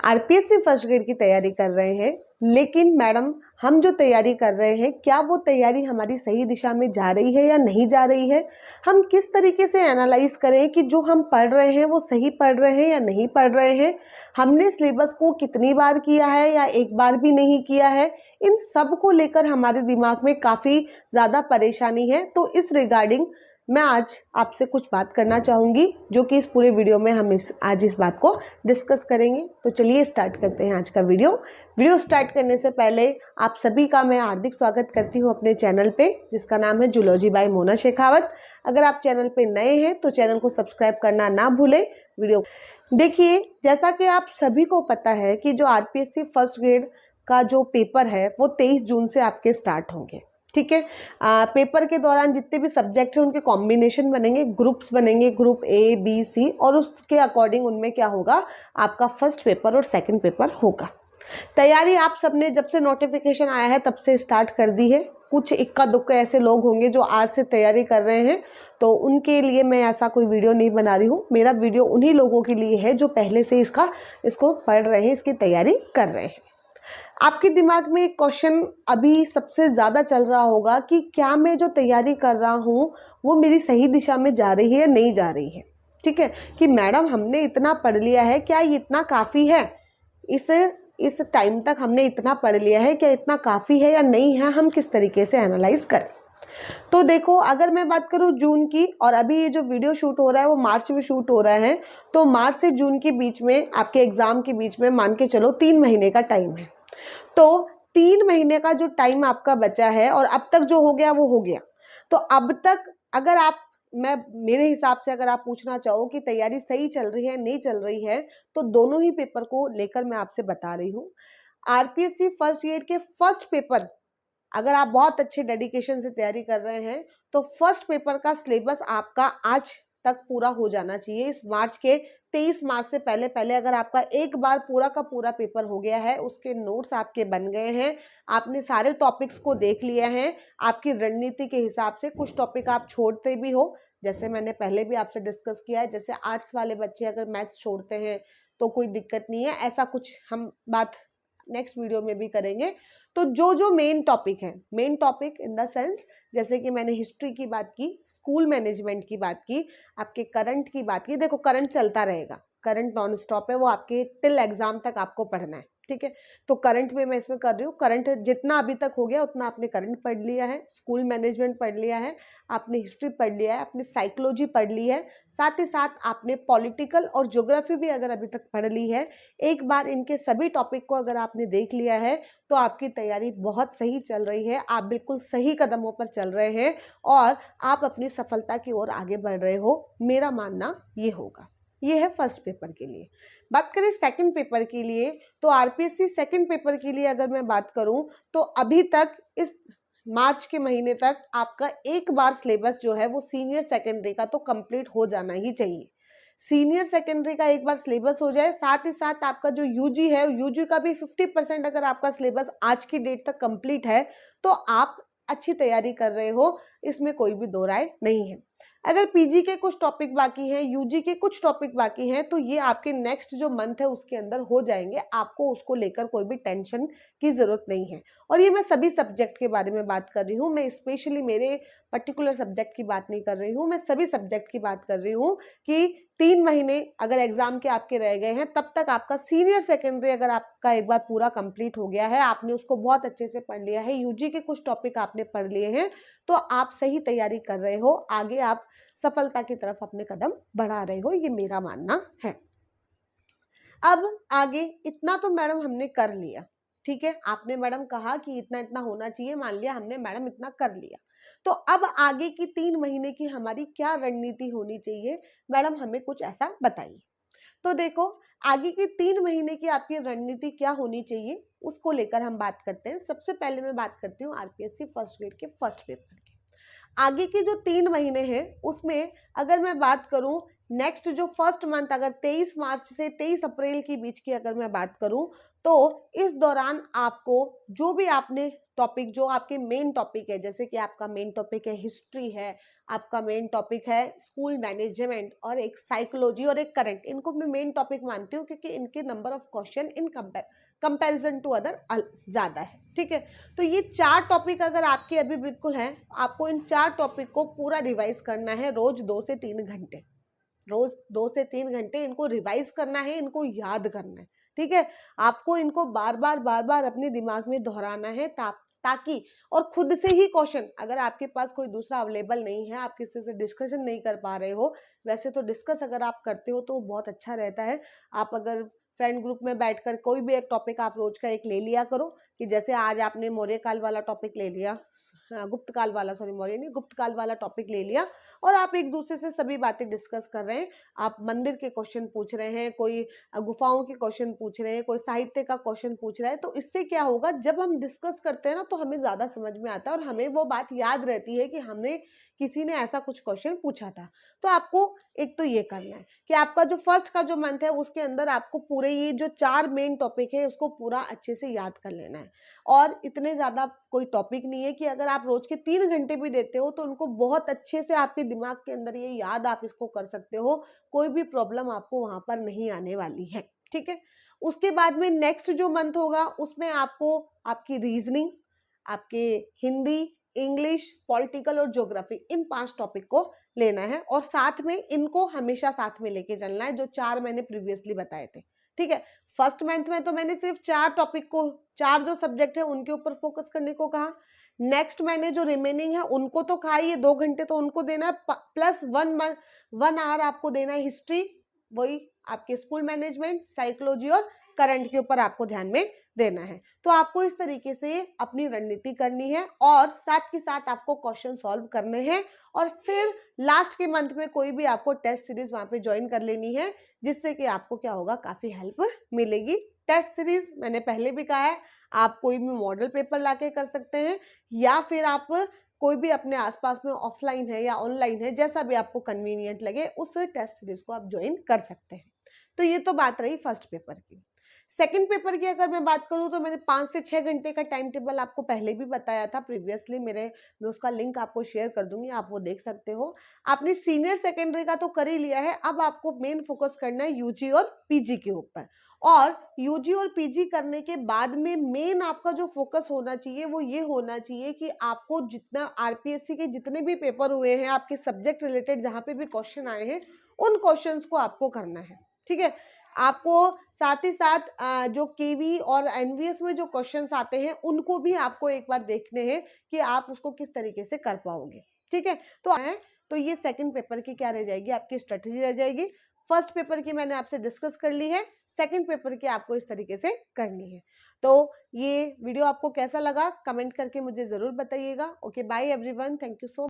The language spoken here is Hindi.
आरपीएससी फर्स्ट ग्रेड की तैयारी कर रहे हैं, लेकिन मैडम हम जो तैयारी कर रहे हैं क्या वो तैयारी हमारी सही दिशा में जा रही है या नहीं जा रही है। हम किस तरीके से एनालाइज करें कि जो हम पढ़ रहे हैं वो सही पढ़ रहे हैं या नहीं पढ़ रहे हैं, हमने सिलेबस को कितनी बार किया है या एक बार भी नहीं किया है। इन सब को लेकर हमारे दिमाग में काफ़ी ज़्यादा परेशानी है। तो इस रिगार्डिंग मैं आज आपसे कुछ बात करना चाहूँगी, जो कि इस पूरे वीडियो में हम आज इस बात को डिस्कस करेंगे। तो चलिए स्टार्ट करते हैं आज का वीडियो स्टार्ट करने से पहले आप सभी का मैं हार्दिक स्वागत करती हूँ अपने चैनल पे, जिसका नाम है जूलॉजी बाय मोना शेखावत। अगर आप चैनल पे नए हैं तो चैनल को सब्सक्राइब करना ना भूलें। वीडियो देखिए, जैसा कि आप सभी को पता है कि जो आरपीएससी फर्स्ट ग्रेड का जो पेपर है वो 23 जून से आपके स्टार्ट होंगे। ठीक है, पेपर के दौरान जितने भी सब्जेक्ट हैं उनके कॉम्बिनेशन बनेंगे, ग्रुप्स बनेंगे, ग्रुप ए बी सी, और उसके अकॉर्डिंग उनमें क्या होगा, आपका फर्स्ट पेपर और सेकंड पेपर होगा। तैयारी आप सबने जब से नोटिफिकेशन आया है तब से स्टार्ट कर दी है। कुछ इक्का दुक्का ऐसे लोग होंगे जो आज से तैयारी कर रहे हैं, तो उनके लिए मैं ऐसा कोई वीडियो नहीं बना रही हूँ। मेरा वीडियो उन्हीं लोगों के लिए है जो पहले से इसको पढ़ रहे हैं, इसकी तैयारी कर रहे हैं। आपके दिमाग में एक क्वेश्चन अभी सबसे ज़्यादा चल रहा होगा कि क्या मैं जो तैयारी कर रहा हूँ वो मेरी सही दिशा में जा रही है या नहीं जा रही है। ठीक है, कि मैडम हमने इतना पढ़ लिया है, क्या ये इतना काफ़ी है, इस टाइम तक हमने इतना पढ़ लिया है, क्या इतना काफ़ी है या नहीं है, हम किस तरीके से एनालाइज करें। तो देखो, अगर मैं बात करूं जून की, और अभी ये जो वीडियो शूट हो रहा है वो मार्च में शूट हो रहा है, तो मार्च से जून के बीच में आपके एग्ज़ाम के बीच में मान के चलो 3 महीने का टाइम है। तो 3 महीने का जो टाइम आपका बचा है, और अब तक जो हो गया वो हो गया। तो अब तक अगर मेरे हिसाब से अगर आप पूछना चाहो कि तैयारी सही चल रही है नहीं चल रही है, तो दोनों ही पेपर को लेकर मैं आपसे बता रही हूँ। आरपीएससी फर्स्ट ग्रेड के फर्स्ट पेपर, अगर आप बहुत अच्छे डेडिकेशन से तैयारी कर रहे हैं तो फर्स्ट पेपर का सिलेबस आपका आज तक पूरा हो जाना चाहिए। इस मार्च के 23 मार्च से पहले अगर आपका एक बार पूरा का पूरा पेपर हो गया है, उसके नोट्स आपके बन गए हैं, आपने सारे टॉपिक्स को देख लिया है, आपकी रणनीति के हिसाब से कुछ टॉपिक आप छोड़ते भी हो, जैसे मैंने पहले भी आपसे डिस्कस किया है, जैसे आर्ट्स वाले बच्चे अगर मैथ्स छोड़ते हैं तो कोई दिक्कत नहीं है, ऐसा कुछ हम बात नेक्स्ट वीडियो में भी करेंगे। तो जो मेन टॉपिक है, main topic in the sense, जैसे कि मैंने हिस्ट्री की बात की, स्कूल मैनेजमेंट की बात की, आपके करंट की बात की। देखो, करंट चलता रहेगा, करंट नॉन स्टॉप है, वो आपके टिल एग्जाम तक आपको पढ़ना है। ठीक है, तो करंट में मैं इसमें कर रही हूँ। करंट जितना अभी तक हो गया उतना आपने करंट पढ़ लिया है, स्कूल मैनेजमेंट पढ़ लिया है, आपने हिस्ट्री पढ़ लिया है, आपने साइकोलॉजी पढ़ ली है, साथ ही साथ आपने पॉलिटिकल और ज्योग्राफी भी अगर अभी तक पढ़ ली है। एक बार इनके सभी टॉपिक को अगर आपने देख लिया है तो आपकी तैयारी बहुत सही चल रही है, आप बिल्कुल सही कदमों पर चल रहे हैं और आप अपनी सफलता की ओर आगे बढ़ रहे हो, मेरा मानना ये होगा। ये है फर्स्ट पेपर के लिए। बात करें सेकंड पेपर के लिए, तो आरपीएससी सेकंड पेपर के लिए अगर मैं बात करूं तो अभी तक इस मार्च के महीने तक आपका एक बार सिलेबस जो है वो सीनियर सेकेंडरी का तो कंप्लीट हो जाना ही चाहिए। सीनियर सेकेंडरी का एक बार सिलेबस हो जाए, साथ ही साथ आपका जो यूजी है, यूजी का भी 50% अगर आपका सिलेबस आज की डेट तक कंप्लीट है तो आप अच्छी तैयारी कर रहे हो, इसमें कोई भी दो राय नहीं है। अगर पीजी के कुछ टॉपिक बाकी हैं, यूजी के कुछ टॉपिक बाकी हैं, तो ये आपके नेक्स्ट जो मंथ है उसके अंदर हो जाएंगे, आपको उसको लेकर कोई भी टेंशन की ज़रूरत नहीं है। और ये मैं सभी सब्जेक्ट के बारे में बात कर रही हूँ, मैं स्पेशली मेरे पर्टिकुलर सब्जेक्ट की बात नहीं कर रही हूँ, मैं सभी सब्जेक्ट की बात कर रही हूँ कि 3 महीने अगर एग्जाम के आपके रह गए हैं, तब तक आपका सीनियर सेकेंडरी अगर आपका एक बार पूरा कंप्लीट हो गया है, आपने उसको बहुत अच्छे से पढ़ लिया है, यूजी के कुछ टॉपिक आपने पढ़ लिए हैं, तो आप सही तैयारी कर रहे हो, आगे आप सफलता की तरफ अपने कदम बढ़ा रहे हो, ये मेरा मानना है। अब आगे इतना तो मैडम हमने कर लिया, ठीक है, आपने मैडम कहा कि इतना इतना होना चाहिए, मान लिया हमने मैडम इतना कर लिया, तो अब आगे की 3 महीने की हमारी क्या रणनीति होनी चाहिए, मैडम हमें कुछ ऐसा बताइए। तो देखो, आगे की 3 महीने की आपकी रणनीति क्या होनी चाहिए उसको लेकर हम बात करते हैं। सबसे पहले मैं बात करती हूँ आरपीएससी फर्स्ट ग्रेड के फर्स्ट पेपर की। आगे के जो 3 महीने हैं उसमें अगर मैं बात करूं नेक्स्ट जो फर्स्ट मंथ अगर 23 मार्च से 23 अप्रैल के बीच की अगर मैं बात करूं तो इस दौरान आपको जो भी आपने टॉपिक, जो आपके मेन टॉपिक है, जैसे कि आपका मेन टॉपिक है हिस्ट्री है, आपका मेन टॉपिक है स्कूल मैनेजमेंट और एक साइकोलॉजी और एक करंट, इनको मैं मेन टॉपिक मानती हूँ क्योंकि इनके number of question in comparison to other ज़्यादा है। ठीक है, तो ये 4 टॉपिक अगर आपके अभी बिल्कुल हैं, आपको इन 4 टॉपिक को पूरा रिवाइज करना है रोज 2 से 3 घंटे, रोज 2 से 3 घंटे इनको रिवाइज करना है, इनको याद करना है। ठीक है, आपको इनको बार बार अपने दिमाग में दोहराना है ताकि, और खुद से ही क्वेश्चन, अगर आपके पास कोई दूसरा अवेलेबल नहीं है, आप किसी से डिस्कशन नहीं कर पा रहे हो, वैसे तो डिस्कस अगर आप करते हो तो बहुत अच्छा रहता है। आप अगर फ्रेंड ग्रुप में बैठकर कोई भी एक टॉपिक आप रोज का एक ले लिया करो, कि जैसे आज आपने मौर्य काल वाला टॉपिक ले लिया, गुप्त काल वाला, सॉरी मौर्य नहीं, गुप्त काल वाला टॉपिक ले लिया और आप एक दूसरे से सभी बातें डिस्कस कर रहे हैं। आप मंदिर के क्वेश्चन पूछ रहे हैं, कोई गुफाओं के क्वेश्चन पूछ रहे हैं, कोई साहित्य का क्वेश्चन पूछ रहा है, तो इससे क्या होगा, जब हम डिस्कस करते हैं ना तो हमें ज़्यादा समझ में आता है और हमें वो बात याद रहती है कि हमने किसी ने ऐसा कुछ क्वेश्चन पूछा था। तो आपको एक तो ये करना है कि आपका जो फर्स्ट का जो मंथ है उसके अंदर आपको पूरे ये जो 4 मेन टॉपिक है उसको पूरा अच्छे से याद कर लेना है। और इतने ज़्यादा कोई टॉपिक नहीं है कि अगर आप रोज के 3 घंटे भी देते हो तो उनको बहुत अच्छे से आपके दिमाग के अंदर ये याद आप इसको कर सकते हो, कोई भी प्रॉब्लम आपको वहां पर नहीं आने वाली है। ठीक है, उसके बाद में नेक्स्ट जो मंथ होगा उसमें आपको आपकी रीजनिंग, आपके हिंदी, इंग्लिश, पॉलिटिकल और ज्योग्राफी, इन 5 टॉपिक को लेना है और साथ में इनको हमेशा साथ में लेके चलना है, जो 4 मैंने प्रीवियसली बताए थे। ठीक है, फर्स्ट मंथ में तो मैंने सिर्फ 4 टॉपिक को, 4 जो सब्जेक्ट है उनके ऊपर फोकस करने को कहा। नेक्स्ट मैंने जो रिमेनिंग है उनको तो कहा ये 2 घंटे तो उनको देना है, प्लस 1 आवर आपको देना है हिस्ट्री, वही आपके स्कूल मैनेजमेंट, साइकोलॉजी और करंट के ऊपर आपको ध्यान में देना है। तो आपको इस तरीके से अपनी रणनीति करनी है और साथ के साथ आपको क्वेश्चन सॉल्व करने हैं और फिर लास्ट के मंथ में कोई भी आपको टेस्ट सीरीज वहां पे ज्वाइन कर लेनी है, जिससे कि आपको क्या होगा, काफी हेल्प मिलेगी। टेस्ट सीरीज मैंने पहले भी कहा है, आप कोई भी मॉडल पेपर लाके कर सकते हैं या फिर आप कोई भी अपने आसपास में ऑफलाइन है या ऑनलाइन है, जैसा भी आपको कन्वीनियंट लगे उस टेस्ट सीरीज को आप ज्वाइन कर सकते हैं। तो ये तो बात रही फर्स्ट पेपर की। सेकंड पेपर की अगर मैं बात करूं तो मैंने 5 से 6 घंटे का टाइम टेबल आपको पहले भी बताया था प्रीवियसली, मैं उसका लिंक आपको शेयर कर दूंगी, आप वो देख सकते हो। आपने सीनियर सेकेंडरी का तो कर ही लिया है, अब आपको मेन फोकस करना है यूजी और पीजी के ऊपर। और यूजी और पीजी करने के बाद में मेन आपका जो फोकस होना चाहिए वो ये होना चाहिए कि आपको जितना आरपीएससी के जितने भी पेपर हुए हैं आपके सब्जेक्ट रिलेटेड, जहाँ पे भी क्वेश्चन आए हैं उन क्वेश्चंस को आपको करना है। ठीक है, आपको साथ ही साथ जो केवी और एनवीएस में जो क्वेश्चंस आते हैं उनको भी आपको एक बार देखने हैं कि आप उसको किस तरीके से कर पाओगे। ठीक है, तो ये सेकंड पेपर की क्या रह जाएगी, आपकी स्ट्रेटेजी रह जाएगी। फर्स्ट पेपर की मैंने आपसे डिस्कस कर ली है, सेकंड पेपर की आपको इस तरीके से करनी है। तो ये वीडियो आपको कैसा लगा कमेंट करके मुझे जरूर बताइएगा। Okay, bye everyone, thank you so